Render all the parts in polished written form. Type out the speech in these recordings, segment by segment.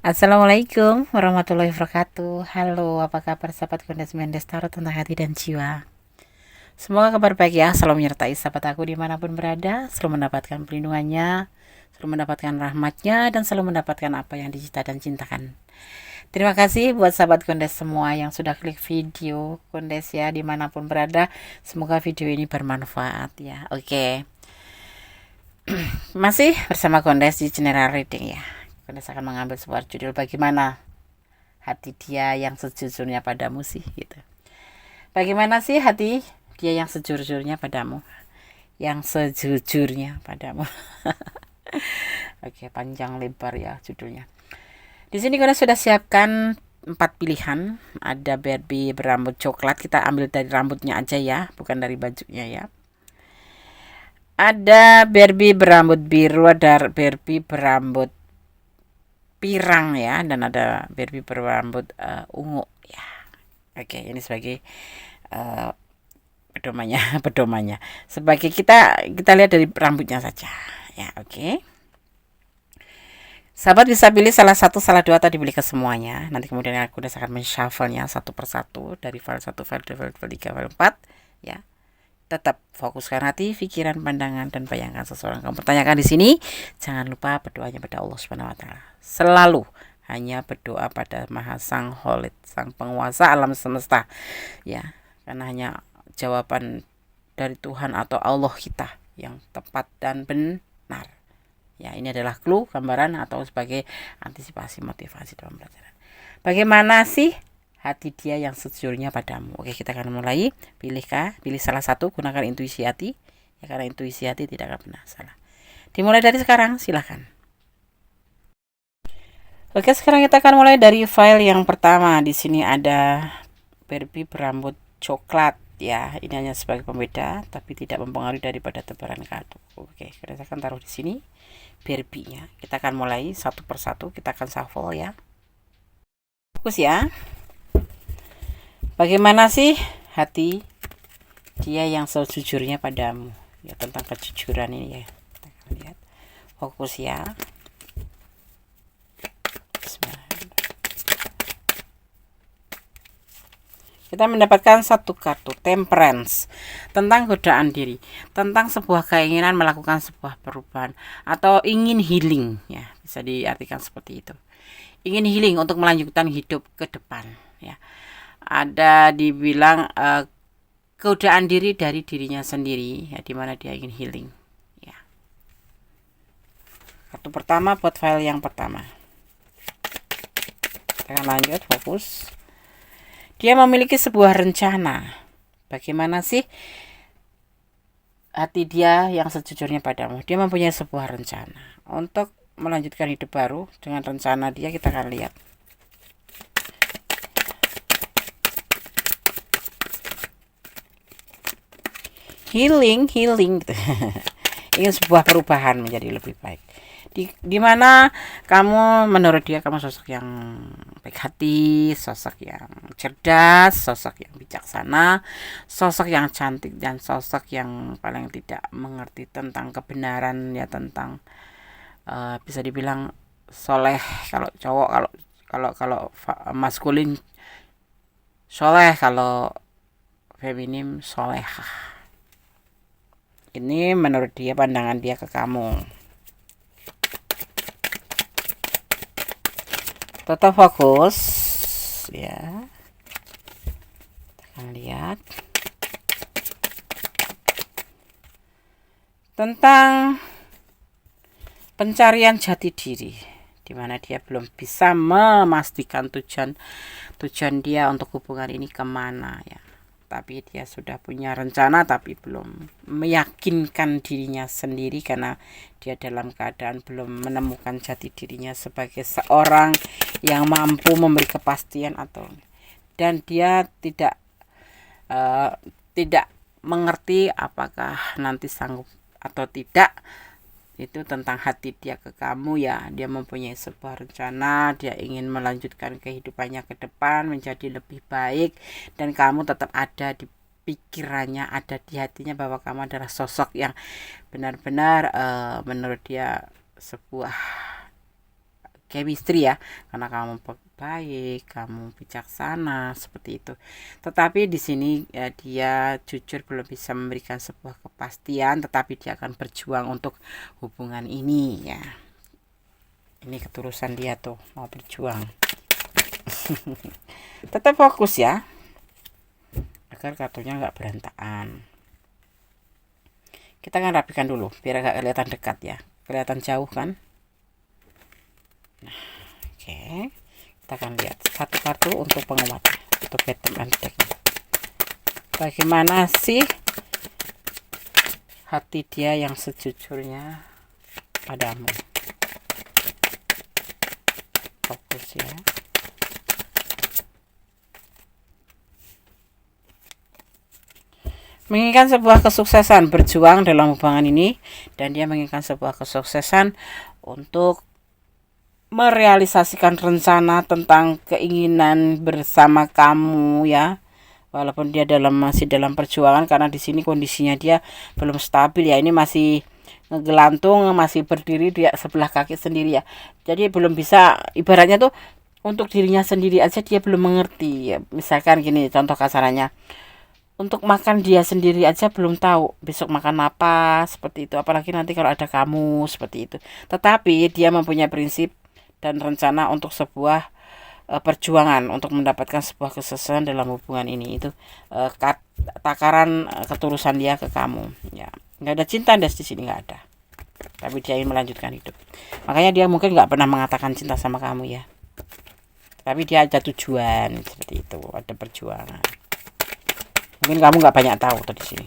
Assalamualaikum warahmatullahi wabarakatuh. Halo, apa kabar sahabat Kondes Mendes Tarot tentang hati dan jiwa. Semoga kabar baik ya, selalu menyertai sahabat aku dimanapun berada, selalu mendapatkan perlindungannya, selalu mendapatkan rahmatnya, dan selalu mendapatkan apa yang dicita dan cintakan. Terima kasih buat sahabat Kondes semua yang sudah klik video Kondes ya, dimanapun berada. Semoga video ini bermanfaat ya. Oke, masih bersama Kondes di General Reading ya. Kondes akan mengambil sebuah judul bagaimana hati dia yang sejujurnya padamu sih gitu. Bagaimana sih hati dia yang sejujurnya padamu? Yang sejujurnya padamu. Oke, panjang lebar ya judulnya. Di sini kita sudah siapkan 4 pilihan. Ada Barbie berambut coklat, kita ambil dari rambutnya aja ya, bukan dari bajunya ya. Ada Barbie berambut biru, ada Barbie berambut pirang ya, dan ada Barbie berambut ungu ya. Oke, ini sebagai pedomannya pedomannya. Sebagai kita lihat dari rambutnya saja ya. Oke. Sahabat bisa pilih salah satu, salah dua, atau dipilih ke semuanya. Nanti kemudian aku udah akan men-shuffle-nya satu persatu dari file 1, file 2, file 3, file 4 ya. Tetap fokuskan hati, pikiran, pandangan, dan bayangkan seseorang kamu pertanyakan di sini. Jangan lupa berdoanya pada Allah Subhanahu wa taala. Selalu hanya berdoa pada Maha Sang Holid, Sang Penguasa alam semesta ya. Karena hanya jawaban dari Tuhan atau Allah kita yang tepat dan benar. Ya, ini adalah clue, gambaran, atau sebagai antisipasi motivasi dalam pelajaran. Bagaimana sih hati dia yang sejujurnya padamu? Oke, kita akan mulai. Pilih salah satu, gunakan intuisi hati. Ya, karena intuisi hati tidak akan pernah salah. Dimulai dari sekarang, silahkan. Oke, sekarang kita akan mulai dari file yang pertama. Di sini ada Barbie berambut coklat ya. Ini hanya sebagai pembeda, tapi tidak mempengaruhi daripada tebaran kartu. Oke, kita akan taruh di sini Barbie-nya. Kita akan mulai satu persatu, kita akan shuffle ya. Fokus ya. Bagaimana sih hati dia yang sejujurnya padamu? Ya, tentang kejujuran ini ya. Kita akan lihat. Fokus ya. Kita mendapatkan satu kartu Temperance, tentang godaan diri, tentang sebuah keinginan melakukan sebuah perubahan atau ingin healing ya, bisa diartikan seperti itu. Ingin healing untuk melanjutkan hidup ke depan ya. Ada dibilang godaan diri dari dirinya sendiri ya, dimana dia ingin healing ya. Kartu pertama buat file yang pertama. Kita akan lanjut, fokus. Dia memiliki sebuah rencana. Bagaimana sih hati dia yang sejujurnya padamu? Dia mempunyai sebuah rencana untuk melanjutkan hidup baru. Dengan rencana dia, kita akan lihat. Healing gitu. Ingin sebuah perubahan menjadi lebih baik. Di mana kamu, menurut dia kamu sosok yang baik hati, sosok yang cerdas, sosok yang bijaksana, sosok yang cantik, dan sosok yang paling tidak mengerti tentang kebenaran ya, tentang bisa dibilang soleh kalau cowok, kalau maskulin soleh, kalau feminim solehah. Ini menurut dia, pandangan dia ke kamu. Tetap fokus ya. Kita akan lihat tentang pencarian jati diri, dimana dia belum bisa memastikan tujuan dia untuk hubungan ini kemana ya. Tapi dia sudah punya rencana, tapi belum meyakinkan dirinya sendiri karena dia dalam keadaan belum menemukan jati dirinya sebagai seorang yang mampu memberi kepastian, dan dia tidak mengerti apakah nanti sanggup atau tidak. Itu tentang hati dia ke kamu ya. Dia mempunyai sebuah rencana, dia ingin melanjutkan kehidupannya ke depan menjadi lebih baik, dan kamu tetap ada di pikirannya, ada di hatinya, bahwa kamu adalah sosok yang benar-benar menurut dia sebuah chemistry ya, karena kamu baik, kamu bijaksana seperti itu. Tetapi di sini ya, dia jujur belum bisa memberikan sebuah kepastian, tetapi dia akan berjuang untuk hubungan ini ya. Ini ketulusan dia tuh mau berjuang. Tetap fokus ya, agar kartunya nggak berantakan. Kita akan rapikan dulu biar agak kelihatan dekat ya, kelihatan jauh kan. Nah, oke. Kita akan lihat satu kartu untuk penguatnya, untuk bottom and deck. Bagaimana sih hati dia yang sejujurnya padamu? Fokus ya. Menginginkan sebuah kesuksesan, berjuang dalam hubungan ini, dan dia menginginkan sebuah kesuksesan untuk merealisasikan rencana tentang keinginan bersama kamu ya, walaupun dia masih dalam perjuangan, karena di sini kondisinya dia belum stabil ya. Ini masih ngegelantung, masih berdiri dia sebelah kaki sendiri ya, jadi belum bisa, ibaratnya tuh untuk dirinya sendiri aja dia belum mengerti ya. Misalkan gini contoh kasarannya, untuk makan dia sendiri aja belum tahu besok makan apa, seperti itu, apalagi nanti kalau ada kamu, seperti itu. Tetapi dia mempunyai prinsip dan rencana untuk sebuah perjuangan untuk mendapatkan sebuah kesuksesan dalam hubungan ini. Itu takaran ketulusan dia ke kamu ya. Nggak ada cinta di sini, nggak ada, tapi dia ingin melanjutkan hidup. Makanya dia mungkin nggak pernah mengatakan cinta sama kamu ya, tapi dia ada tujuan seperti itu, ada perjuangan. Mungkin kamu nggak banyak tahu tadi sini.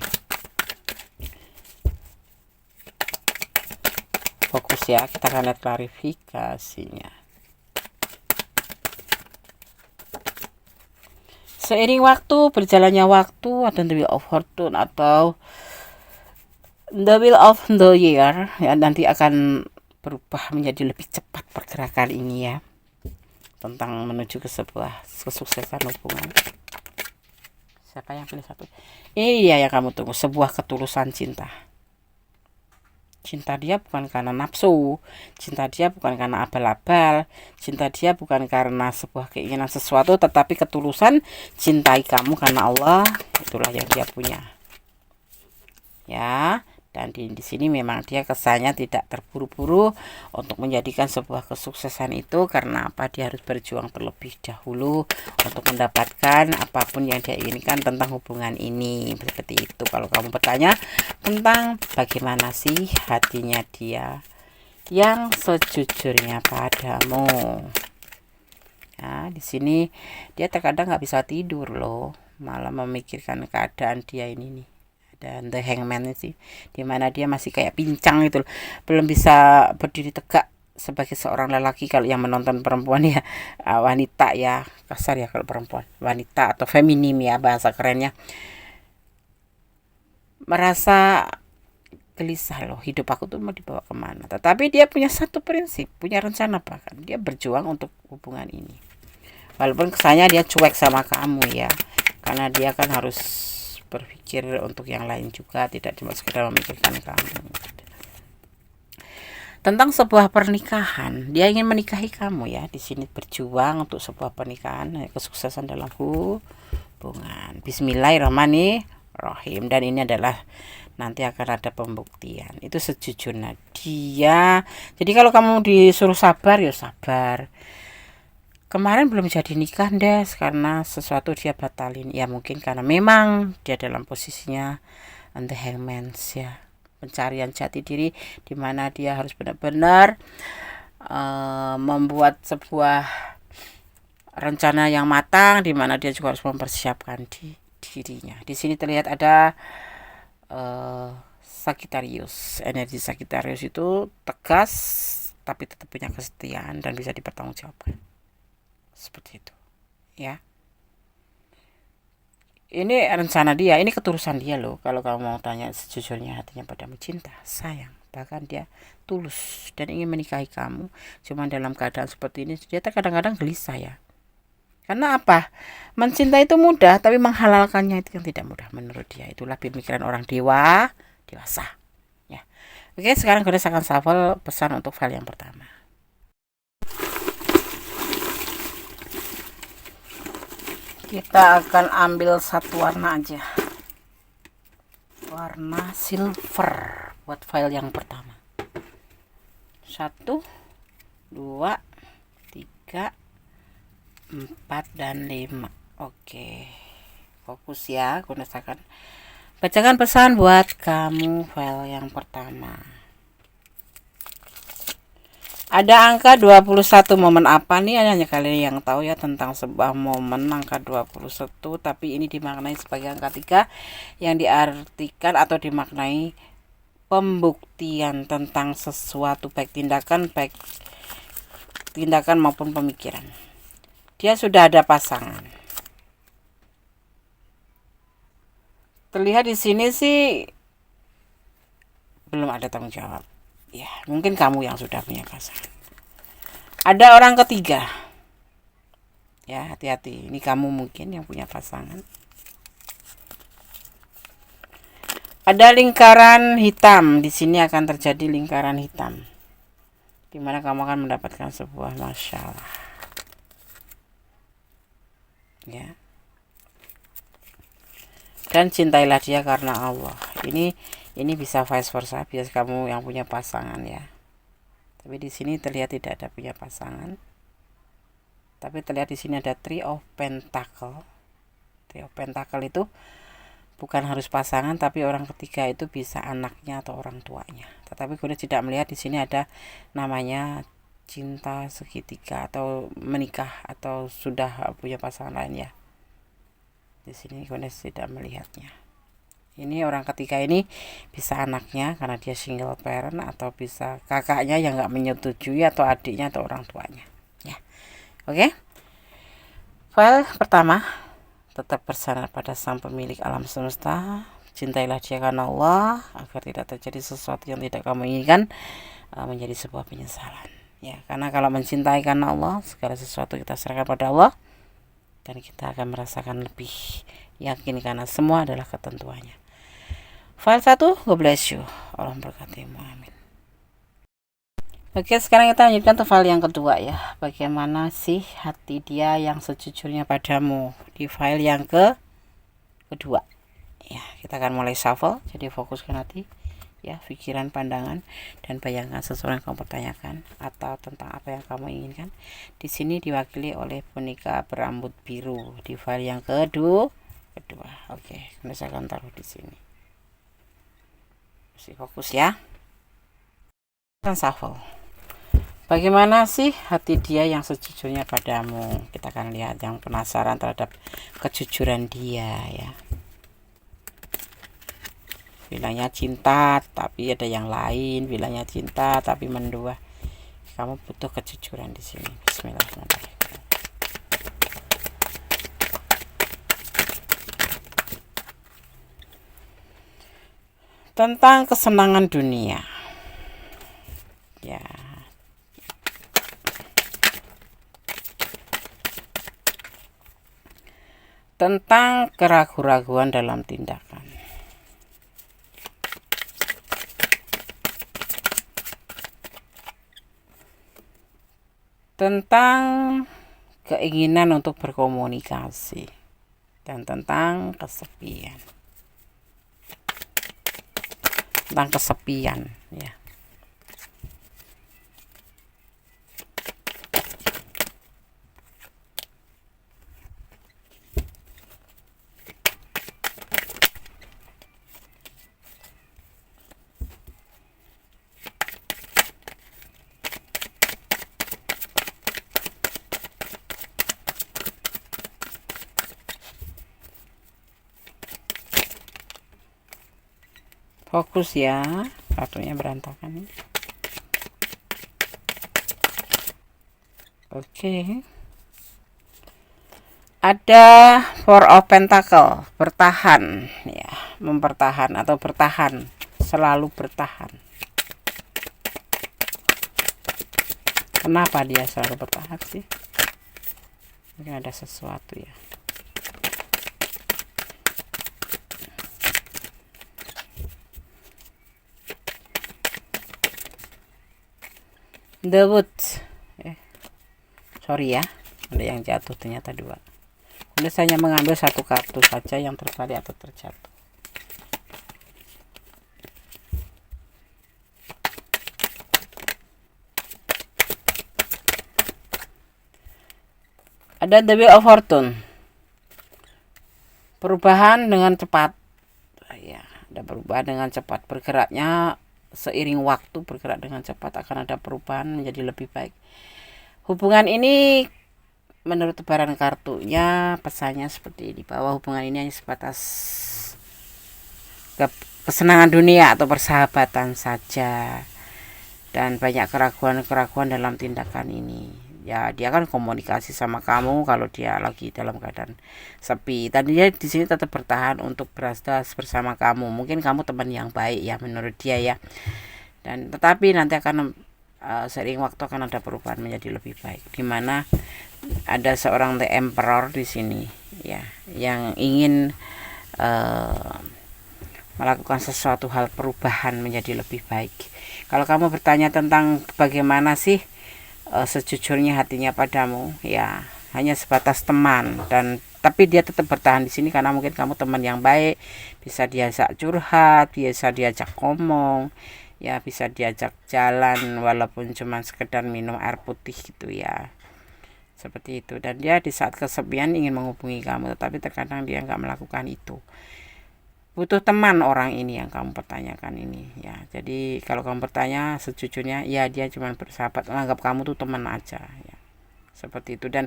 Fokus ya, kita akan lihat klarifikasinya. Seiring waktu, berjalannya waktu, ada the wheel of fortune atau the wheel of the year ya, nanti akan berubah menjadi lebih cepat pergerakan ini ya, tentang menuju ke sebuah kesuksesan hubungan. Siapa yang pilih satu? Ini dia yang kamu tunggu, sebuah ketulusan cinta. Cinta dia bukan karena nafsu, cinta dia bukan karena abal-abal, cinta dia bukan karena sebuah keinginan sesuatu, tetapi ketulusan cintai kamu karena Allah. Itulah yang dia punya ya. Dan di sini memang dia kesannya tidak terburu-buru untuk menjadikan sebuah kesuksesan itu, karena apa, dia harus berjuang terlebih dahulu untuk mendapatkan apapun yang dia inginkan tentang hubungan ini, seperti itu. Kalau kamu bertanya tentang bagaimana sih hatinya dia yang sejujurnya padamu, nah di sini dia terkadang nggak bisa tidur loh, malah memikirkan keadaan dia ini nih. Dan the hangman sih, dimana dia masih kayak pincang gitu loh, belum bisa berdiri tegak sebagai seorang lelaki. Kalau yang menonton perempuan ya, wanita ya, kasar ya kalau perempuan, wanita atau feminim ya bahasa kerennya, merasa gelisah loh, hidup aku tuh mau dibawa kemana. Tetapi dia punya satu prinsip, punya rencana, bahkan dia berjuang untuk hubungan ini, walaupun kesannya dia cuek sama kamu ya, karena dia kan harus berpikir untuk yang lain juga, tidak cuma sekedar memikirkan kamu. Tentang sebuah pernikahan, dia ingin menikahi kamu ya, di sini berjuang untuk sebuah pernikahan, kesuksesan dalam hubungan. Bismillahirrahmanirrahim. Dan ini adalah nanti akan ada pembuktian. Itu sejujurnya dia. Jadi kalau kamu disuruh sabar ya sabar. Kemarin belum jadi nikah deh karena sesuatu dia batalin ya, mungkin karena memang dia dalam posisinya the hangman ya, pencarian jati diri, dimana dia harus benar-benar membuat sebuah rencana yang matang, dimana dia juga harus mempersiapkan dirinya. Di sini terlihat ada Sagittarius. Energi Sagittarius itu tegas tapi tetap punya kesetiaan dan bisa dipertanggungjawabkan, seperti itu ya. Ini rencana dia, ini ketulusan dia loh. Kalau kamu mau tanya sejujurnya hatinya padamu, cinta, sayang, bahkan dia tulus dan ingin menikahi kamu. Cuma dalam keadaan seperti ini dia kadang-kadang gelisah ya. Karena apa, mencintai itu mudah, tapi menghalalkannya itu yang tidak mudah menurut dia. Itulah pemikiran orang dewasa ya. Oke, sekarang kita akan shuffle pesan untuk file yang pertama. Kita akan ambil satu warna aja, warna silver buat file yang pertama. 1, 2, 3, 4, dan 5. Oke, fokus ya, gunakan bacakan pesan buat kamu file yang pertama. Ada angka 21, momen apa nih? Hanya kalian yang tahu ya tentang sebuah momen angka 21, tapi ini dimaknai sebagai angka 3 yang diartikan atau dimaknai pembuktian tentang sesuatu, baik tindakan maupun pemikiran. Dia sudah ada pasangan. Terlihat di sini sih belum ada tanggung jawab. Ya, mungkin kamu yang sudah punya pasangan. Ada orang ketiga. Ya, hati-hati. Ini kamu mungkin yang punya pasangan. Ada lingkaran hitam. Di sini akan terjadi lingkaran hitam, di mana kamu akan mendapatkan sebuah masalah. Ya. Dan cintailah dia karena Allah. Ini bisa vice versa, biasa kamu yang punya pasangan ya. Tapi di sini terlihat tidak ada punya pasangan. Tapi terlihat di sini ada Three of Pentacle. Three of Pentacle itu bukan harus pasangan, tapi orang ketiga itu bisa anaknya atau orang tuanya. Tetapi kemudian tidak melihat di sini ada namanya cinta segitiga atau menikah atau sudah punya pasangan lain ya. Di sini kemudian tidak melihatnya. Ini orang ketiga ini bisa anaknya karena dia single parent, atau bisa kakaknya yang nggak menyetujui, atau adiknya atau orang tuanya. Ya, oke. File pertama, tetap bersandar pada Sang Pemilik alam semesta. Cintailah dia karena Allah agar tidak terjadi sesuatu yang tidak kamu inginkan menjadi sebuah penyesalan. Ya, karena kalau mencintai karena Allah, segala sesuatu kita serahkan pada Allah, dan kita akan merasakan lebih yakin karena semua adalah ketentuannya. File 1, God bless you. Allah memberkatimu, amin. Oke, sekarang kita lanjutkan ke file yang kedua ya. Bagaimana sih hati dia yang sejujurnya padamu, di file yang kedua. Ya, kita akan mulai shuffle. Jadi fokuskan hati ya, pikiran, pandangan, dan bayangkan sesuatu yang kamu pertanyakan atau tentang apa yang kamu inginkan. Di sini diwakili oleh boneka berambut biru di file yang kedua. Oke, saya akan taruh di sini. Masih fokus ya. Akan shuffle. Bagaimana sih hati dia yang sejujurnya padamu? Kita akan lihat yang penasaran terhadap kejujuran dia ya. Bilangnya cinta tapi ada yang lain, bilangnya cinta tapi mendua. Kamu butuh kejujuran di sini. Bismillahirrahmanirrahim. Tentang kesenangan dunia. Ya. Tentang keraguan-raguan dalam tindakan. Tentang keinginan untuk berkomunikasi, dan tentang kesepian. Tentang kesepian ya. Fokus ya, kartunya berantakan. Oke. Ada Four of Pentacle, bertahan ya, mempertahan atau bertahan, selalu bertahan. Kenapa dia selalu bertahan sih? Mungkin ada sesuatu ya. The Wood. Sorry ya, ada yang jatuh ternyata 2. Anda hanya mengambil satu kartu saja yang terbalik atau terjatuh. Ada The Wheel of Fortune. Perubahan dengan cepat. Ya, ada perubahan dengan cepat. Bergeraknya seiring waktu, bergerak dengan cepat, akan ada perubahan menjadi lebih baik. Hubungan ini menurut tebaran kartunya pesannya seperti ini, bahwa hubungan ini hanya sebatas kesenangan dunia atau persahabatan saja, dan banyak keraguan-keraguan dalam tindakan ini. Ya, dia kan komunikasi sama kamu kalau dia lagi dalam keadaan sepi. Tadi dia di sini tetap bertahan untuk berada bersama kamu. Mungkin kamu teman yang baik ya menurut dia ya. Dan tetapi nanti akan seiring waktu akan ada perubahan menjadi lebih baik. Dimana ada seorang The Emperor di sini ya, yang ingin melakukan sesuatu hal perubahan menjadi lebih baik. Kalau kamu bertanya tentang bagaimana sih sejujurnya hatinya padamu, ya hanya sebatas teman, dan tapi dia tetap bertahan di sini karena mungkin kamu teman yang baik, bisa diajak curhat, bisa diajak ngomong, ya bisa diajak jalan walaupun cuma sekedar minum air putih gitu ya, seperti itu. Dan dia di saat kesepian ingin menghubungi kamu, tetapi terkadang dia nggak melakukan itu. Butuh teman orang ini yang kamu pertanyakan ini ya. Jadi kalau kamu bertanya sejujurnya, ya dia cuma bersahabat, menganggap kamu tuh teman aja ya, seperti itu. Dan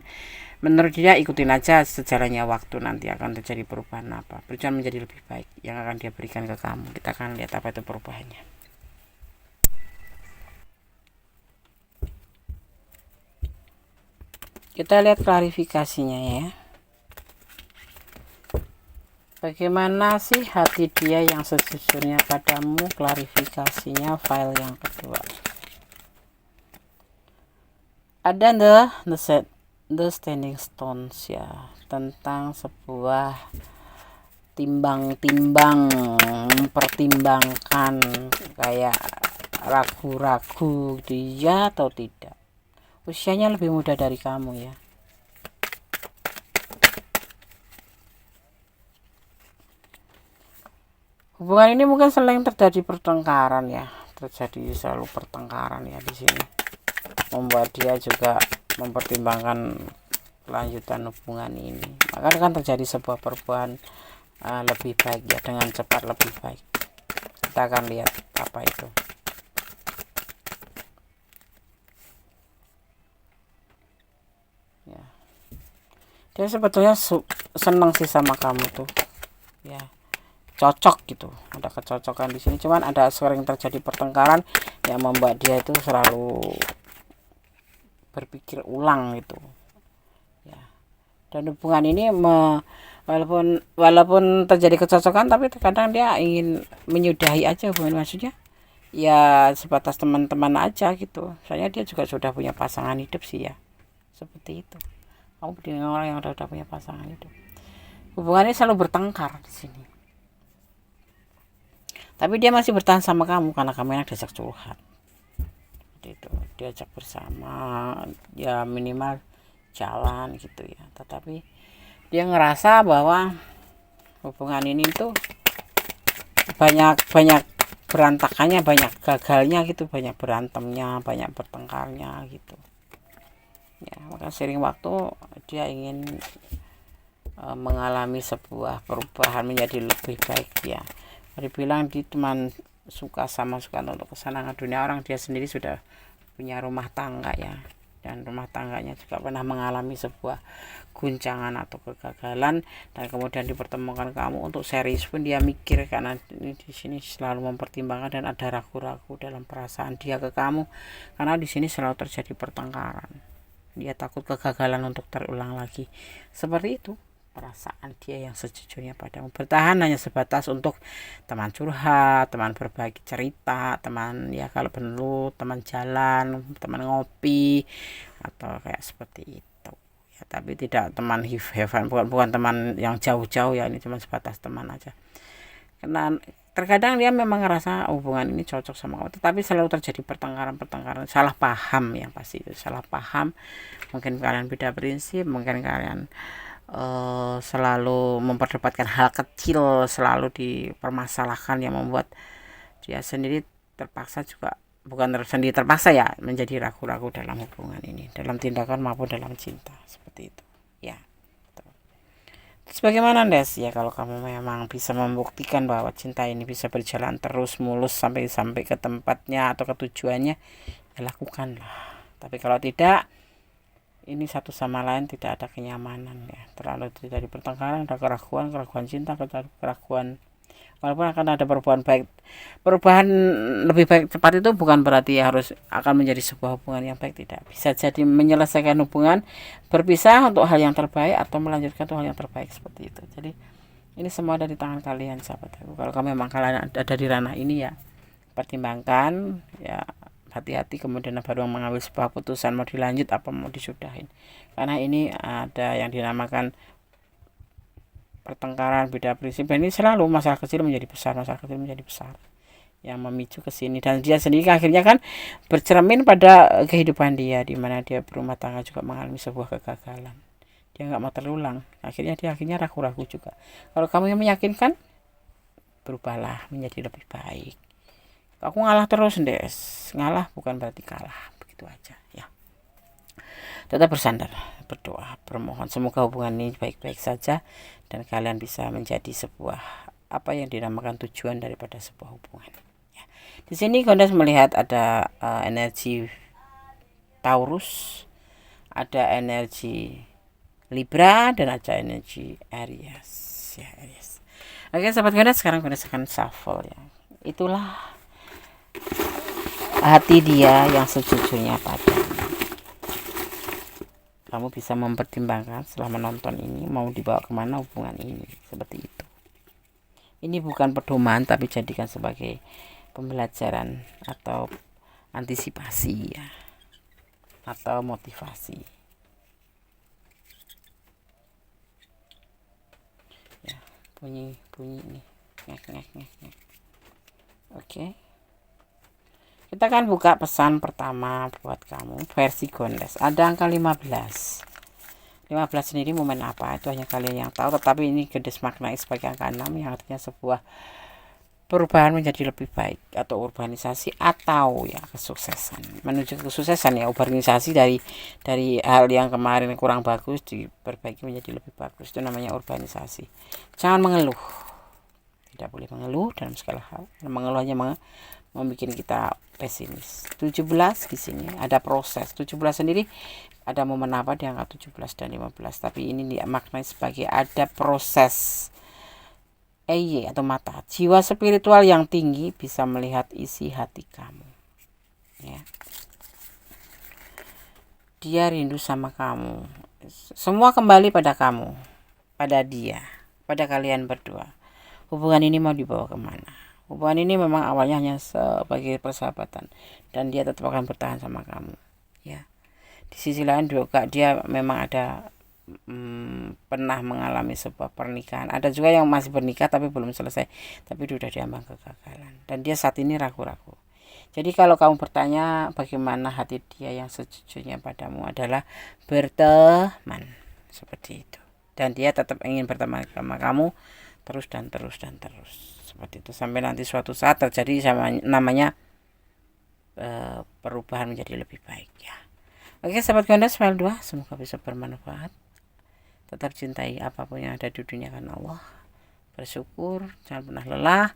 menurut dia ikutin aja sejalannya waktu, nanti akan terjadi perubahan apa, perubahan menjadi lebih baik yang akan dia berikan ke kamu. Kita akan lihat apa itu perubahannya. Kita lihat klarifikasinya ya. Bagaimana sih hati dia yang sejujurnya padamu? Klarifikasinya file yang kedua. Ada the standing stones ya, tentang sebuah timbang-timbang, mempertimbangkan, kayak ragu-ragu dia atau tidak. Usianya lebih muda dari kamu ya. Hubungan ini mungkin sering terjadi pertengkaran ya, terjadi selalu pertengkaran ya di sini, membuat dia juga mempertimbangkan kelanjutan hubungan ini. Maka akan terjadi sebuah perubahan lebih baik ya, dengan cepat lebih baik. Kita akan lihat apa itu. Ya, dia sebetulnya senang sih sama kamu tuh ya, cocok gitu, ada kecocokan di sini. Cuman ada sering terjadi pertengkaran yang membuat dia itu selalu berpikir ulang gitu ya. Dan hubungan ini walaupun terjadi kecocokan, tapi terkadang dia ingin menyudahi aja hubungan, maksudnya ya sebatas teman-teman aja gitu. Soalnya dia juga sudah punya pasangan hidup sih ya, seperti itu. Kamu dengan orang yang udah punya pasangan hidup, hubungannya selalu bertengkar di sini. Tapi dia masih bertahan sama kamu karena kamu enak diajak curhat. Itu diajak bersama, ya minimal jalan gitu ya. Tetapi dia ngerasa bahwa hubungan ini tuh banyak berantakannya, banyak gagalnya gitu, banyak berantemnya, banyak bertengkarnya gitu. Ya, maka sering waktu dia ingin mengalami sebuah perubahan menjadi lebih baik ya. Dibilang dia teman suka untuk kesenangan dunia orang, dia sendiri sudah punya rumah tangga ya, dan rumah tangganya juga pernah mengalami sebuah guncangan atau kegagalan, dan kemudian dipertemukan kamu. Untuk serius pun dia mikir, karena ini di sini selalu mempertimbangkan dan ada ragu-ragu dalam perasaan dia ke kamu, karena di sini selalu terjadi pertengkaran. Dia takut kegagalan untuk terulang lagi, seperti itu perasaan dia yang sejujurnya padamu. Bertahan hanya sebatas untuk teman curhat, teman berbagi cerita, teman ya kalau perlu teman jalan, teman ngopi, atau kayak seperti itu ya. Tapi tidak teman have-havean, bukan teman yang jauh-jauh ya, ini cuma sebatas teman aja. Karena terkadang dia memang ngerasa hubungan ini cocok sama kamu, tetapi selalu terjadi pertengkaran, salah paham, yang pasti itu salah paham. Mungkin kalian beda prinsip, mungkin kalian selalu memperdebatkan hal kecil, selalu dipermasalahkan, yang membuat dia sendiri terpaksa juga, bukan sendiri terpaksa ya, menjadi ragu-ragu dalam hubungan ini, dalam tindakan maupun dalam cinta, seperti itu ya. Sebagaimana Des ya, kalau kamu memang bisa membuktikan bahwa cinta ini bisa berjalan terus mulus sampai ke tempatnya atau ke tujuannya, ya lakukanlah. Tapi kalau tidak, ini satu sama lain tidak ada kenyamanan ya, terlalu terjadi pertengkaran, ada keraguan cinta, keraguan. Walaupun akan ada perubahan lebih baik cepat, itu bukan berarti harus akan menjadi sebuah hubungan yang baik, tidak. Bisa jadi menyelesaikan hubungan, berpisah untuk hal yang terbaik, atau melanjutkan untuk hal yang terbaik, seperti itu. Jadi ini semua ada di tangan kalian, sahabat aku. Kalau kamu memang kalian ada di ranah ini ya, pertimbangkan ya, hati-hati, kemudian baru mengambil sebuah putusan mau dilanjut apa mau disudahin. Karena ini ada yang dinamakan pertengkaran, beda prinsip, dan ini selalu masalah kecil menjadi besar, yang memicu ke sini, dan dia sendiri akhirnya kan bercermin pada kehidupan dia, di mana dia berumah tangga juga mengalami sebuah kegagalan. Dia nggak mau terulang, akhirnya ragu-ragu juga. Kalau kamu yang meyakinkan, berubahlah menjadi lebih baik. Aku ngalah terus Des, ngalah bukan berarti kalah, begitu aja ya. Tetap bersandar, berdoa, bermohon semoga hubungan ini baik-baik saja, dan kalian bisa menjadi sebuah apa yang dinamakan tujuan daripada sebuah hubungan ya. Di sini Gondes melihat ada energi Taurus, ada energi Libra, dan ada energi Aries ya, Aries. Oke sahabat Gondes, sekarang Gondes akan shuffle ya. Itulah hati dia yang sejujurnya padamu. Kamu bisa mempertimbangkan setelah menonton ini mau dibawa kemana hubungan ini, seperti itu. Ini bukan pedoman, tapi jadikan sebagai pembelajaran atau antisipasi ya, atau motivasi ya. Bunyi nih, ngek. Oke. Kita akan buka pesan pertama buat kamu versi Gondes. Ada angka 15. 15 sendiri momen apa itu hanya kalian yang tahu, tetapi ini Gondes maknai sebagai angka 6, yang artinya sebuah perubahan menjadi lebih baik, atau urbanisasi, atau ya kesuksesan, menuju kesuksesan ya. Urbanisasi dari hal yang kemarin kurang bagus diperbaiki menjadi lebih bagus, itu namanya urbanisasi. Jangan mengeluh, tidak boleh mengeluh dalam segala hal. Mengeluh hanya membuat kita pesimis. 17 di sini ada proses. 17 sendiri ada momen apa di angka 17 dan 15, tapi ini dimaknai sebagai ada proses atau mata. Jiwa spiritual yang tinggi bisa melihat isi hati kamu ya. Dia rindu sama kamu. Semua kembali pada kamu, pada dia, pada kalian berdua. Hubungan ini mau dibawa kemana? Hubungan ini memang awalnya hanya sebagai persahabatan, dan dia tetap akan bertahan sama kamu ya. Di sisi lain juga dia memang ada pernah mengalami sebuah pernikahan. Ada juga yang masih bernikah tapi belum selesai, tapi sudah diambang kegagalan, dan dia saat ini ragu-ragu. Jadi kalau kamu bertanya bagaimana hati dia yang sejujurnya padamu, adalah berteman, seperti itu. Dan dia tetap ingin berteman sama kamu terus dan terus seperti itu, sampai nanti suatu saat terjadi namanya perubahan menjadi lebih baik ya. Oke sahabat Gondes, file 2 semoga bisa bermanfaat. Tetap cintai apapun yang ada di dunia karena Allah. Bersyukur, jangan pernah lelah.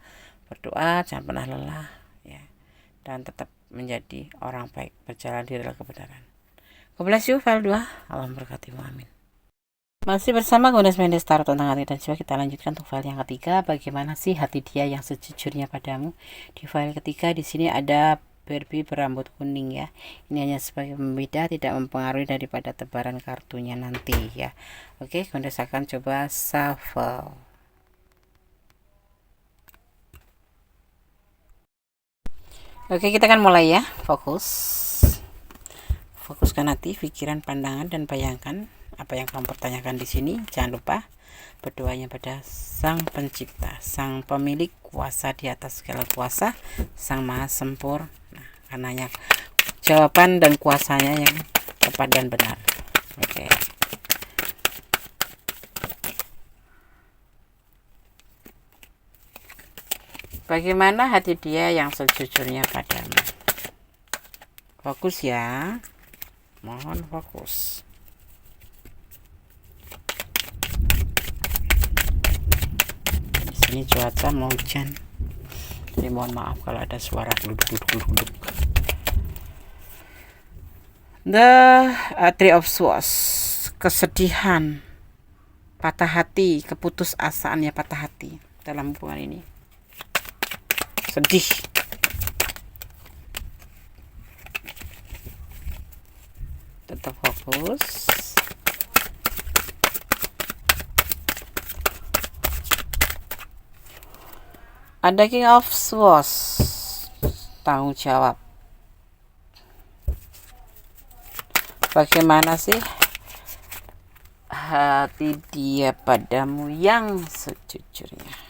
Berdoa, jangan pernah lelah ya. Dan tetap menjadi orang baik, berjalan di dalam kebenaran. God bless you, file 2. Allah memberkatimu, amin. Masih bersama Gondes Mendes Tarot tentang hati dan jiwa. Kita lanjutkan untuk file yang ketiga. Bagaimana sih hati dia yang sejujurnya padamu? Di file ketiga di sini ada Barbie berambut kuning ya. Ini hanya sebagai pembeda, tidak mempengaruhi daripada tebaran kartunya nanti ya. Oke, Gondes akan coba shuffle. Oke, kita akan mulai ya. Fokuskan hati, pikiran, pandangan, dan bayangkan apa yang kamu pertanyakan di sini. Jangan lupa berdoanya pada Sang Pencipta, Sang Pemilik kuasa di atas segala kuasa, Sang Maha Sempurna. Karenanya jawaban dan kuasanya yang tepat dan benar. Oke. Bagaimana hati dia yang sejujurnya padamu? Fokus ya, mohon fokus. Di sini cuaca mau hujan, jadi mohon maaf kalau ada suara gluduk. The Three of Swords, kesedihan, patah hati, keputusasaan ya, patah hati dalam hubungan ini. Sedih. Tetap fokus. Ada King of Swords, tanggung jawab. Bagaimana sih hati dia padamu yang sejujurnya?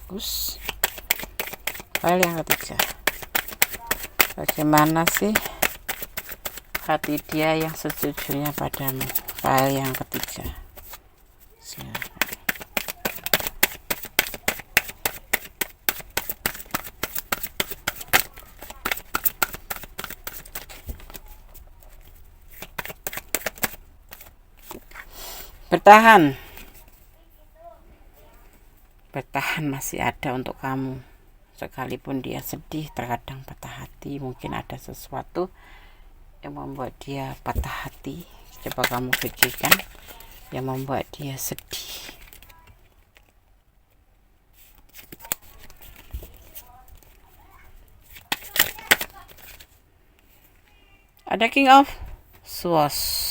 Fokus. File yang ketiga. Bagaimana sih hati dia yang sejujurnya padamu? File yang ketiga. Bertahan masih ada untuk kamu, sekalipun dia sedih, terkadang patah hati. Mungkin ada sesuatu yang membuat dia patah hati. Coba kamu pikirkan yang membuat dia sedih. Ada King of Swords.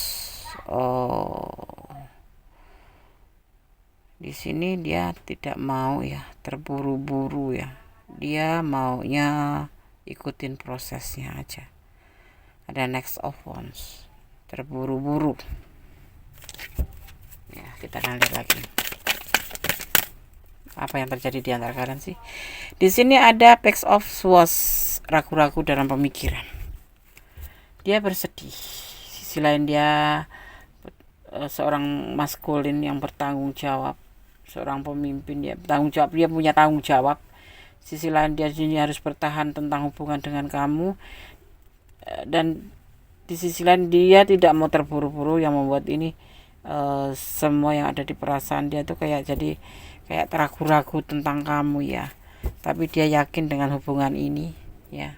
Di sini dia tidak mau ya terburu-buru ya. Dia maunya ikutin prosesnya aja. Ada Next of Wands, terburu-buru. Ya, kita akan lihat lagi apa yang terjadi di antara kalian sih. Di sini ada Page of Swords, ragu-ragu dalam pemikiran. Dia bersedih. Sisi lain dia seorang maskulin yang bertanggung jawab, seorang pemimpin, dia bertanggung jawab, dia punya tanggung jawab. Sisi lain dia harus bertahan tentang hubungan dengan kamu, dan di sisi lain dia tidak mau terburu-buru, yang membuat ini semua yang ada di perasaan dia tuh kayak ragu-ragu tentang kamu ya. Tapi dia yakin dengan hubungan ini ya.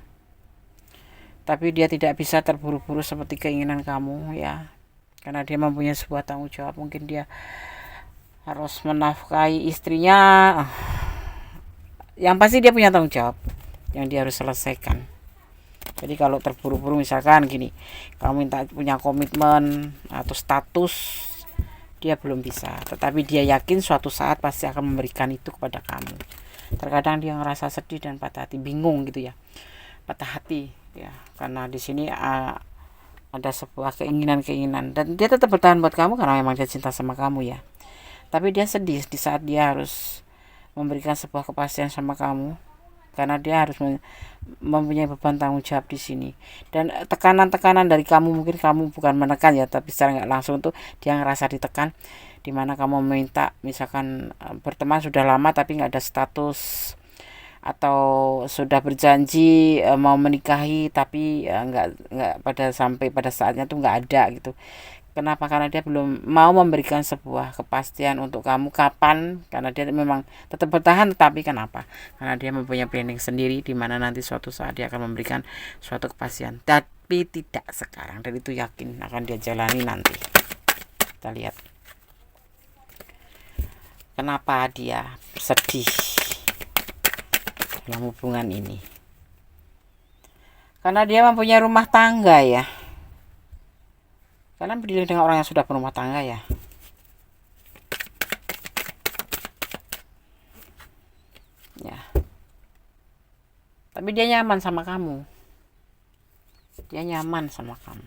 Tapi dia tidak bisa terburu-buru seperti keinginan kamu ya. Karena dia mempunyai sebuah tanggung jawab. Mungkin dia harus menafkahi istrinya. Yang pasti dia punya tanggung jawab yang dia harus selesaikan. Jadi kalau terburu-buru misalkan gini, kamu minta punya komitmen atau status, dia belum bisa. Tetapi dia yakin suatu saat pasti akan memberikan itu kepada kamu. Terkadang dia ngerasa sedih dan patah hati, bingung gitu ya, patah hati ya, karena di sini ada sebuah keinginan dan dia tetap bertahan buat kamu karena memang dia cinta sama kamu ya. Tapi dia sedih di saat dia harus memberikan sebuah kepastian sama kamu, karena dia harus mempunyai beban tanggung jawab di sini. Dan tekanan-tekanan dari kamu, mungkin kamu bukan menekan ya, tapi secara nggak langsung tuh dia ngerasa ditekan, dimana kamu meminta misalkan berteman sudah lama tapi nggak ada status, atau sudah berjanji mau menikahi tapi nggak sampai pada saatnya tuh nggak ada gitu. Kenapa? Karena dia belum mau memberikan sebuah kepastian untuk kamu kapan, karena dia memang tetap bertahan. Tetapi kenapa? Karena dia mempunyai planning sendiri di mana nanti suatu saat dia akan memberikan suatu kepastian, tapi tidak sekarang, dan itu yakin akan dia jalani nanti. Kita lihat kenapa dia sedih dalam hubungan ini. Karena dia mempunyai rumah tangga ya. Kalian berdiri dengan orang yang sudah berumah tangga ya. Ya. Tapi dia nyaman sama kamu. Dia nyaman sama kamu.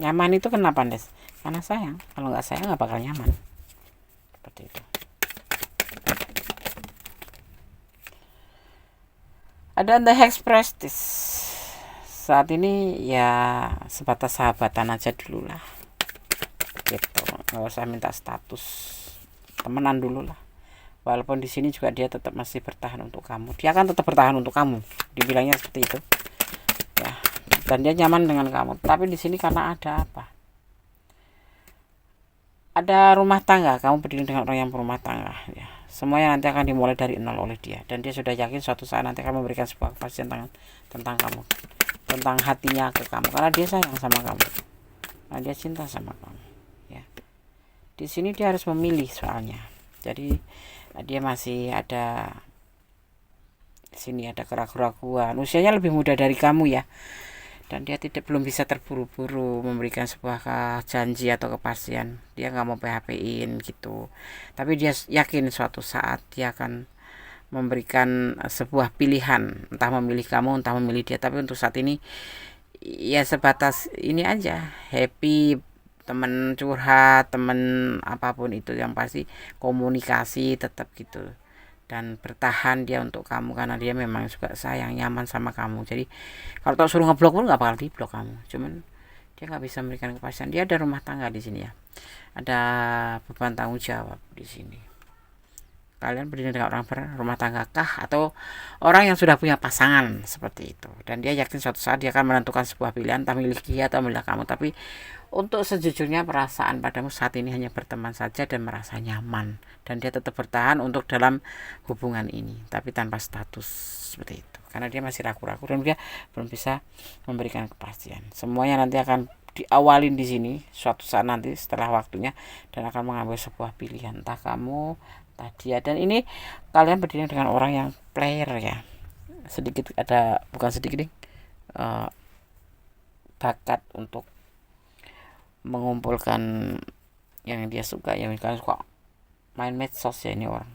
Nyaman itu kenapa, Des? Karena sayang. Kalau nggak sayang nggak bakal nyaman. Seperti itu. Ada The Hex Prestige. Saat ini ya sebatas sahabatan aja dulu lah, gitu. Nggak usah minta status, temenan dulu lah. Walaupun di sini juga dia tetap masih bertahan untuk kamu, dia akan tetap bertahan untuk kamu, dibilangnya seperti itu ya. Dan dia nyaman dengan kamu, tapi di sini karena ada apa, ada rumah tangga, kamu berdiri dengan orang yang berumah tangga ya. Semuanya nanti akan dimulai dari nol oleh dia, dan dia sudah yakin suatu saat nanti akan memberikan sebuah kepastian tentang kamu, tentang hatinya ke kamu, karena dia sayang sama kamu, karena dia cinta sama kamu ya. Di sini dia harus memilih soalnya, jadi dia masih ada, di sini ada keraguan, usianya lebih muda dari kamu ya, dan dia belum bisa terburu-buru memberikan sebuah janji atau kepastian. Dia nggak mau PHP-in gitu, tapi dia yakin suatu saat dia akan memberikan sebuah pilihan, entah memilih kamu entah memilih dia. Tapi untuk saat ini ya sebatas ini aja, happy, temen curhat, temen apapun itu, yang pasti komunikasi tetap gitu, dan bertahan dia untuk kamu karena dia memang suka sayang, nyaman sama kamu. Jadi kalau tak suruh ngeblok pun nggak bakal diblok kamu, cuman dia nggak bisa memberikan kepastian. Dia ada rumah tangga di sini ya, ada beban tanggung jawab di sini. Kalian berdiri dengan orang berumah tangga kah, atau orang yang sudah punya pasangan seperti itu, dan dia yakin suatu saat dia akan menentukan sebuah pilihan, entah milik dia atau milik kamu. Tapi untuk sejujurnya perasaan padamu saat ini hanya berteman saja dan merasa nyaman, dan dia tetap bertahan untuk dalam hubungan ini tapi tanpa status seperti itu, karena dia masih ragu-ragu dan dia belum bisa memberikan kepastian. Semuanya nanti akan diawalin di sini suatu saat nanti setelah waktunya, dan akan mengambil sebuah pilihan, entah kamu entah dia. Dan ini kalian berdiri dengan orang yang player ya, sedikit ada, bukan sedikit nih, bakat untuk mengumpulkan yang dia suka, yang kalian suka main medsos ya. Ini orang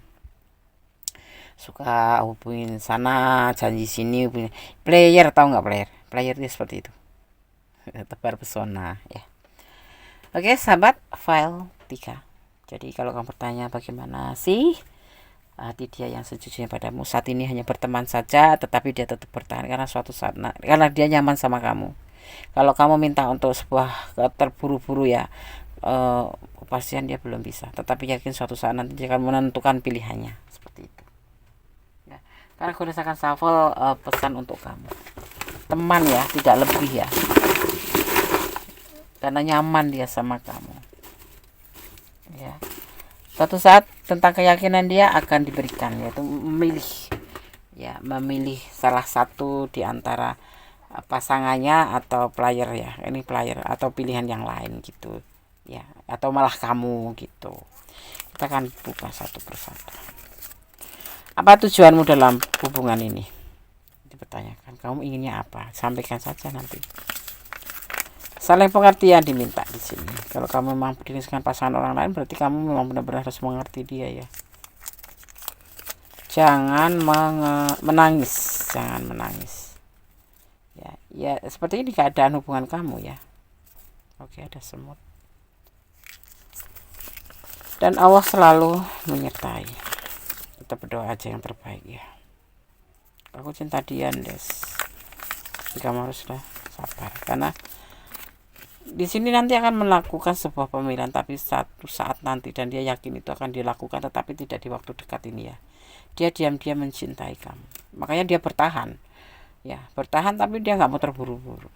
suka hubungin sana, janji sini, hubungin player, tahu nggak player dia seperti itu. Tebar pesona ya. Oke sahabat, file 3. Jadi kalau kamu bertanya bagaimana sih hati dia yang sejujurnya padamu, saat ini hanya berteman saja, tetapi dia tetap bertahan karena suatu saat karena dia nyaman sama kamu. Kalau kamu minta untuk sebuah terburu-buru ya, kepastian dia belum bisa, tetapi yakin suatu saat nanti dia akan menentukan pilihannya seperti itu ya. Karena aku rasakan shuffle, pesan untuk kamu, teman ya, tidak lebih ya, karena nyaman dia sama kamu ya. Suatu saat tentang keyakinan dia akan diberikan, yaitu memilih ya, memilih salah satu di antara pasangannya atau player ya, ini player atau pilihan yang lain gitu ya, atau malah kamu gitu. Kita akan buka satu persatu. Apa tujuanmu dalam hubungan ini? Dipertanyakan, kamu inginnya apa? Sampaikan saja nanti. Saling pengertian diminta di sini. Kalau kamu memang berdiri dengan pasangan orang lain, berarti kamu memang benar-benar harus mengerti dia ya. Jangan menangis, jangan menangis. Ya seperti ini keadaan hubungan kamu ya. Oke, ada semut. Dan Allah selalu menyertai. Kita berdoa aja yang terbaik ya. Aku cinta dia, Des. Kamu haruslah sabar, karena di sini nanti akan melakukan sebuah pemilihan, tapi satu saat nanti, dan dia yakin itu akan dilakukan, tetapi tidak di waktu dekat ini ya. Dia diam-diam mencintai kamu, makanya dia bertahan ya, bertahan, tapi dia nggak mau terburu-buru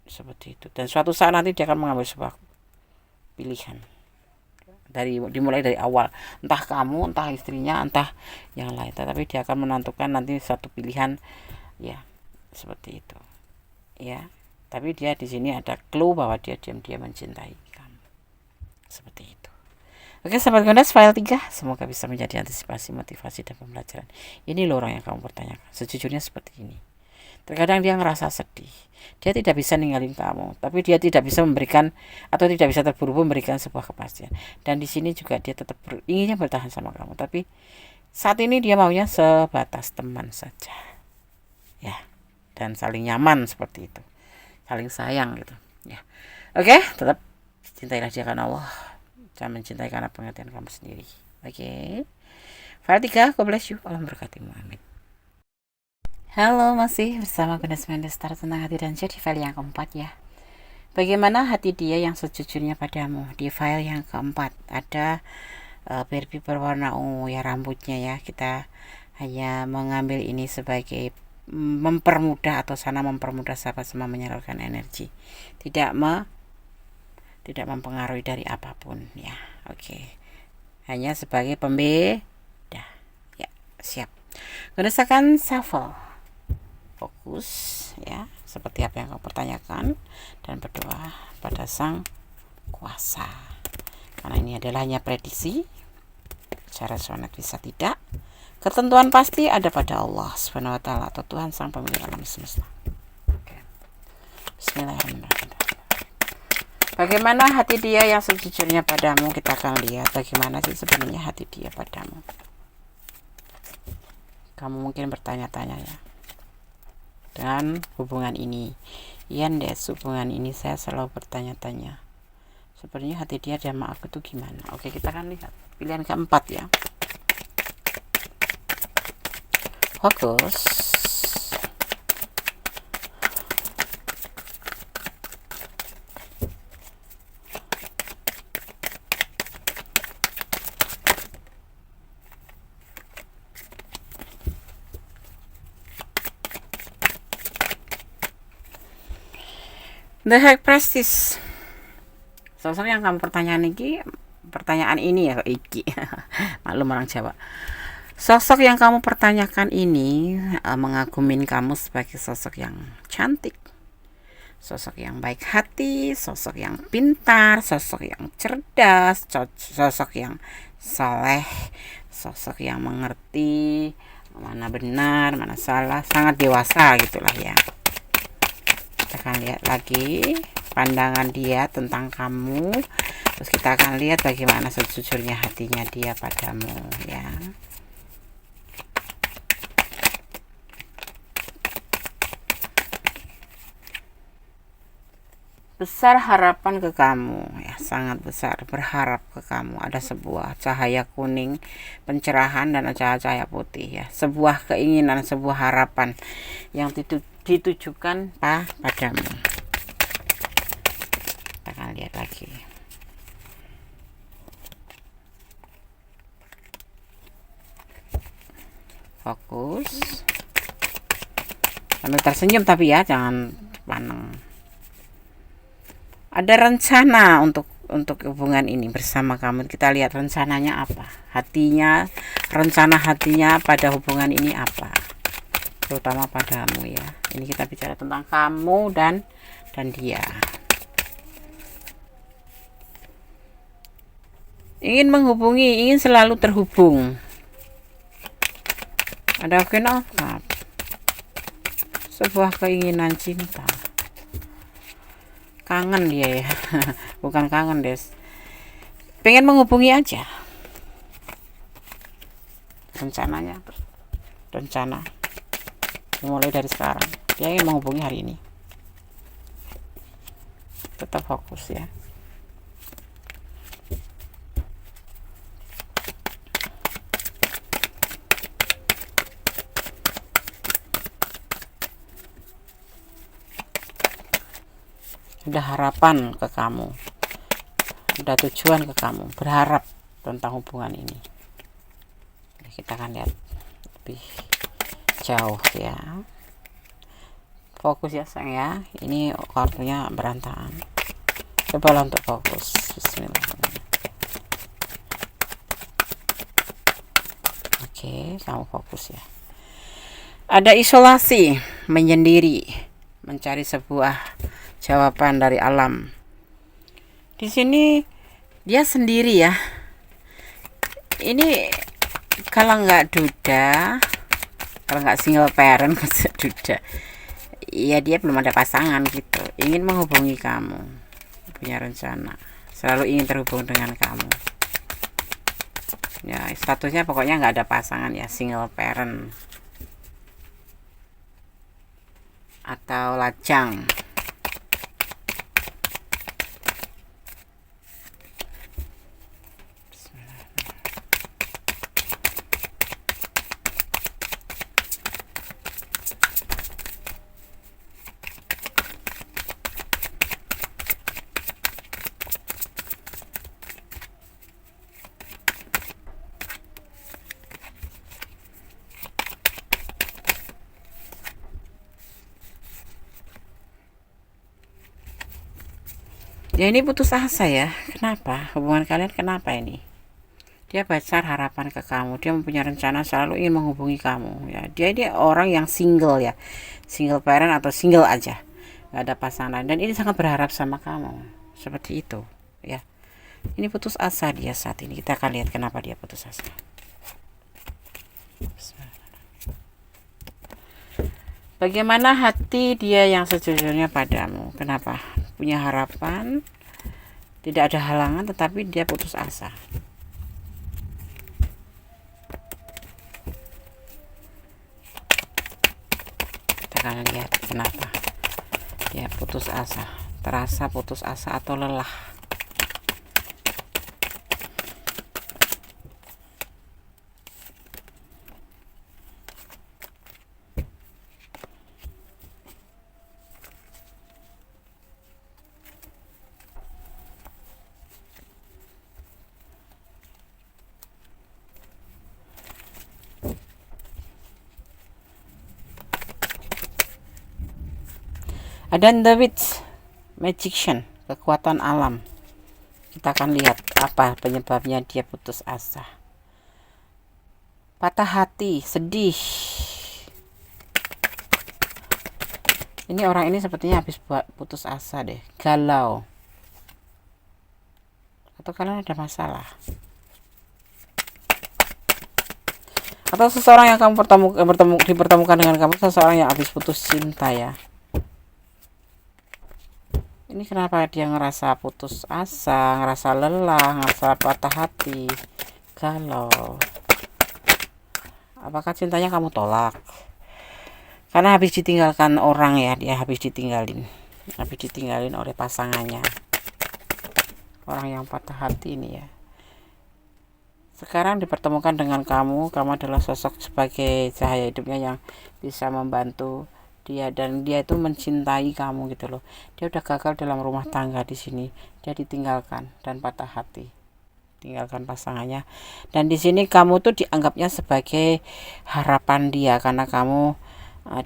seperti itu. Dan suatu saat nanti dia akan mengambil sebuah pilihan, dimulai dari awal, entah kamu, entah istrinya, entah yang lain, tetapi dia akan menentukan nanti satu pilihan ya, seperti itu ya. Tapi dia di sini ada clue bahwa dia diam-diam mencintai kamu seperti itu. Oke sahabat Gondas, file 3 semoga bisa menjadi antisipasi, motivasi, dan pembelajaran. Ini loh orang yang kamu pertanyakan, sejujurnya seperti ini. Terkadang dia ngerasa sedih, dia tidak bisa ninggalin kamu, tapi dia tidak bisa memberikan atau tidak bisa terburu-buru memberikan sebuah kepastian. Dan di sini juga dia tetap inginnya bertahan sama kamu, tapi saat ini dia maunya sebatas teman saja ya, dan saling nyaman seperti itu, saling sayang gitu ya. Oke, tetap cintailah dia karena Allah, jangan mencintai karena pengertian kamu sendiri. Oke, file 3, God bless you, Allah memberkatimu, amin. Halo, masih bersama Gunas Mendestar tentang hati dan di file yang keempat ya. Bagaimana hati dia yang sejujurnya padamu? Di file yang keempat ada Barbie berwarna ungu ya rambutnya ya. Kita hanya mengambil ini sebagai mempermudah atau sana mempermudah sahabat semua menyalurkan energi. Tidak mempengaruhi dari apapun ya. Oke. Hanya sebagai pembeda. Ya, siap. Gunakan shuffle. Fokus ya seperti apa yang kau pertanyakan dan berdoa pada Sang Kuasa, karena ini adalah hanya prediksi, cara sonat bisa tidak, ketentuan pasti ada pada Allah Subhanahu wa taala atau Tuhan Sang Pemilik alam semesta. Oke. Bismillahirrahmanirrahim. Bagaimana hati dia yang sejujurnya padamu? Kita akan lihat bagaimana sih sebenarnya hati dia padamu. Kamu mungkin bertanya-tanya ya, dengan hubungan ini, Des, hubungan ini saya selalu bertanya-tanya, sebenarnya hati dia sama aku tuh gimana. Oke, kita akan lihat pilihan keempat ya. Fokus. The High Priestess. Sosok yang kamu pertanyaan ini ya iki. Maklum orang Jawa. Sosok yang kamu pertanyakan ini mengagumin kamu sebagai sosok yang cantik, sosok yang baik hati, sosok yang pintar, sosok yang cerdas, sosok yang saleh, sosok yang mengerti mana benar, mana salah, sangat dewasa gitulah ya. Kita akan lihat lagi pandangan dia tentang kamu, terus kita akan lihat bagaimana sejujurnya hatinya dia padamu ya. Besar harapan ke kamu ya, sangat besar, berharap ke kamu. Ada sebuah cahaya kuning pencerahan dan cahaya putih ya, sebuah keinginan, sebuah harapan yang ditujukan padamu. Kita akan lihat lagi. Fokus. Sambil tersenyum tapi ya, jangan paneng. Ada rencana untuk hubungan ini bersama kamu. Kita lihat rencananya apa, rencana hatinya pada hubungan ini apa, terutama padamu ya. Ini kita bicara tentang kamu dan dia. Ingin menghubungi, ingin selalu terhubung. Ada kenapa? Sebuah keinginan cinta. Kangen dia ya. Bukan kangen, Des. Pengen menghubungi aja. Rencana mulai dari sekarang. Dia ingin menghubungi hari ini. Tetap fokus ya. Ada harapan ke kamu, ada tujuan ke kamu, berharap tentang hubungan ini. Kita akan lihat lebih jauh ya. Fokus ya sayang ya, ini kartunya berantakan. Cobalah untuk fokus. Bismillahirrahmanirrahim. Oke, kamu fokus ya. Ada isolasi, menyendiri, mencari sebuah jawaban dari alam. Di sini dia sendiri ya. Ini kalau nggak duda, kalau nggak single parent, duda. Iya, dia belum ada pasangan gitu. Ingin menghubungi kamu, punya rencana, selalu ingin terhubung dengan kamu. Ya, statusnya pokoknya nggak ada pasangan ya, single parent atau lajang. Ya ini putus asa ya. Kenapa? Hubungan kalian kenapa ini? Dia besar harapan ke kamu. Dia mempunyai rencana selalu ingin menghubungi kamu ya. Dia orang yang single ya. Single parent atau single aja. Gak ada pasangan. Dan ini sangat berharap sama kamu. Seperti itu ya. Ini putus asa dia saat ini. Kita akan lihat kenapa dia putus asa. Bagaimana hati dia yang sejujurnya padamu? Kenapa? Punya harapan, tidak ada halangan, tetapi dia putus asa. Kita akan lihat kenapa dia putus asa. Terasa putus asa atau lelah. Ada The Witch, Magician, kekuatan alam. Kita akan lihat apa penyebabnya dia putus asa. Patah hati, sedih. Ini orang ini sepertinya habis putus asa deh, galau. Atau kalian ada masalah. Atau seseorang yang kamu dipertemukan dengan kamu, seseorang yang habis putus cinta ya. Ini kenapa dia ngerasa putus asa, ngerasa lelah, ngerasa patah hati, galau. Apakah cintanya kamu tolak? Karena habis ditinggalkan orang ya, dia habis ditinggalin oleh pasangannya. Orang yang patah hati ini ya. Sekarang dipertemukan dengan kamu adalah sosok sebagai cahaya hidupnya yang bisa membantu dia, dan dia itu mencintai kamu gitu loh. Dia udah gagal dalam rumah tangga di sini, dia ditinggalkan dan patah hati, tinggalkan pasangannya. Dan di sini kamu tuh dianggapnya sebagai harapan dia, karena kamu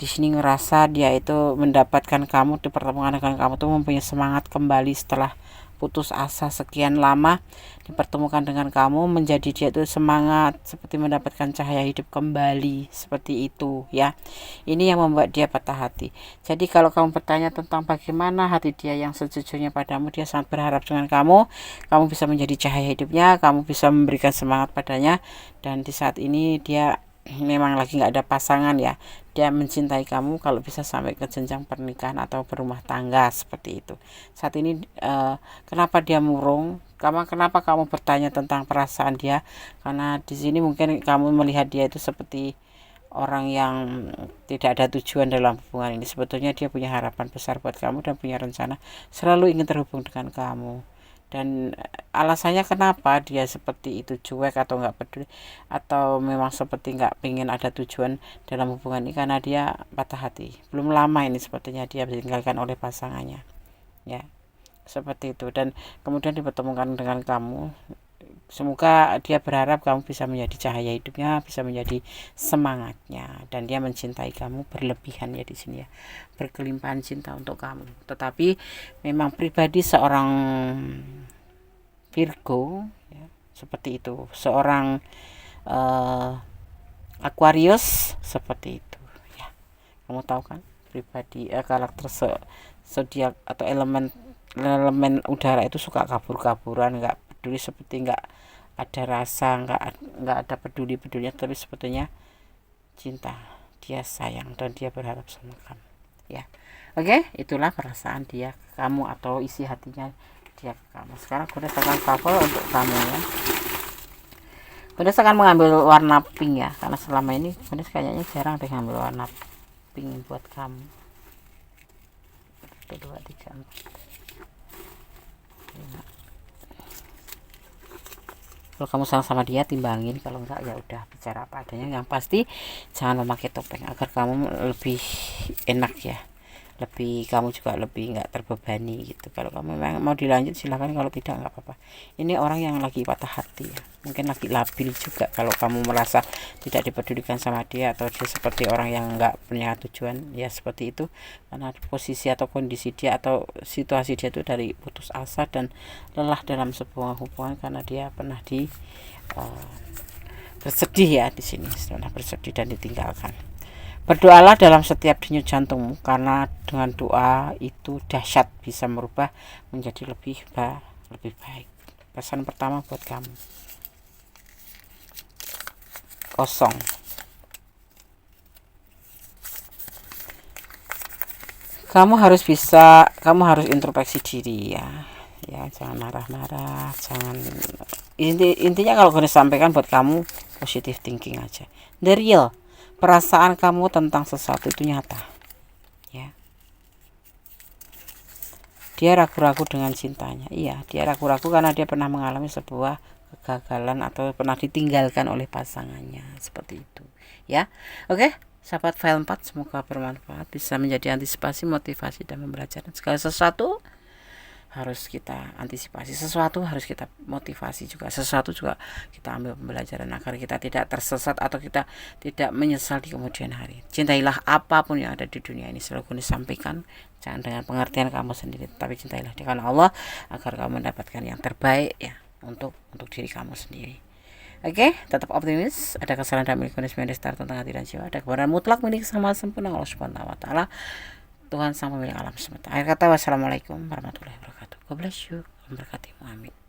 di sini ngerasa dia itu mendapatkan kamu, dipertemukan dengan kamu tuh mempunyai semangat kembali setelah putus asa sekian lama. Dipertemukan dengan kamu menjadi dia itu semangat, seperti mendapatkan cahaya hidup kembali, seperti itu ya. Ini yang membuat dia patah hati. Jadi kalau kamu bertanya tentang bagaimana hati dia yang sejujurnya padamu, dia sangat berharap dengan kamu bisa menjadi cahaya hidupnya, kamu bisa memberikan semangat padanya. Dan di saat ini dia memang lagi nggak ada pasangan ya, dia mencintai kamu kalau bisa sampai ke jenjang pernikahan atau berumah tangga, seperti itu. Saat ini kenapa dia murung? Kenapa kamu bertanya tentang perasaan dia? Karena di sini mungkin kamu melihat dia itu seperti orang yang tidak ada tujuan dalam hubungan ini. Sebetulnya dia punya harapan besar buat kamu dan punya rencana selalu ingin terhubung dengan kamu. Dan alasannya kenapa dia seperti itu, cuek atau nggak peduli, atau memang seperti nggak pengen ada tujuan dalam hubungan ini, karena dia patah hati. Belum lama ini sepertinya dia ditinggalkan oleh pasangannya ya, seperti itu. Dan kemudian dipertemukan dengan kamu. Semoga dia berharap kamu bisa menjadi cahaya hidupnya, bisa menjadi semangatnya, dan dia mencintai kamu berlebihan ya di sini ya, berkelimpahan cinta untuk kamu. Tetapi memang pribadi seorang Virgo ya, seperti itu, seorang Aquarius seperti itu ya. Kamu tahu kan pribadi karakter zodiak atau elemen udara itu suka kabur-kaburan, nggak peduli, seperti nggak ada rasa, nggak ada pedulinya, tapi sebetulnya cinta, dia sayang dan dia berharap sama kamu ya. Oke, itulah perasaan dia ke kamu atau isi hatinya dia ke kamu. Sekarang Kudes akan cover untuk kamu ya. Kudes akan mengambil warna pink ya, karena selama ini Kudes kayaknya jarang deh ngambil warna pink buat kamu. 1, 2, 3, 4, 5. Kalau kamu sayang sama dia, timbangin. Kalau enggak ya udah, bicara apa adanya. Yang pasti jangan memakai topeng agar kamu lebih enak ya, kamu juga lebih nggak terbebani gitu. Kalau kamu memang mau dilanjut silahkan, kalau tidak nggak apa-apa. Ini orang yang lagi patah hati ya, mungkin lagi labil juga. Kalau kamu merasa tidak dipedulikan sama dia, atau dia seperti orang yang nggak punya tujuan, ya seperti itu, karena posisi atau kondisi dia atau situasi dia itu dari putus asa dan lelah dalam sebuah hubungan, karena dia pernah bersedih ya di sini, pernah bersedih dan ditinggalkan. Berdoalah dalam setiap denyut jantungmu, karena dengan doa itu dahsyat, bisa merubah menjadi lebih baik. Pesan pertama buat kamu. Kosong. Kamu harus introspeksi diri ya. Ya, jangan marah-marah, jangan, intinya kalau gue sampaikan buat kamu, positive thinking aja. The real perasaan kamu tentang sesuatu itu nyata ya. Dia ragu-ragu dengan cintanya, iya, dia ragu-ragu karena dia pernah mengalami sebuah kegagalan atau pernah ditinggalkan oleh pasangannya, seperti itu ya. Oke, sahabat file 4, semoga bermanfaat, bisa menjadi antisipasi, motivasi, dan pembelajaran. Segala sesuatu harus kita antisipasi, sesuatu harus kita motivasi juga, sesuatu juga kita ambil pembelajaran agar kita tidak tersesat atau kita tidak menyesal di kemudian hari. Cintailah apapun yang ada di dunia ini, selalu disampaikan, jangan dengan pengertian kamu sendiri, tapi cintailah dia karena Allah, agar kamu mendapatkan yang terbaik ya untuk diri kamu sendiri. Oke, tetap optimis. Ada kesalahan dan milik manusia tentang hati dan jiwa. Ada kebenaran mutlak milik sama sempurna Allah Subhanahu wa taala, Tuhan sang pemilik alam semesta. Akhir kata, wassalamualaikum warahmatullahi wabarakatuh. God bless you. Memberkatimu. Amin.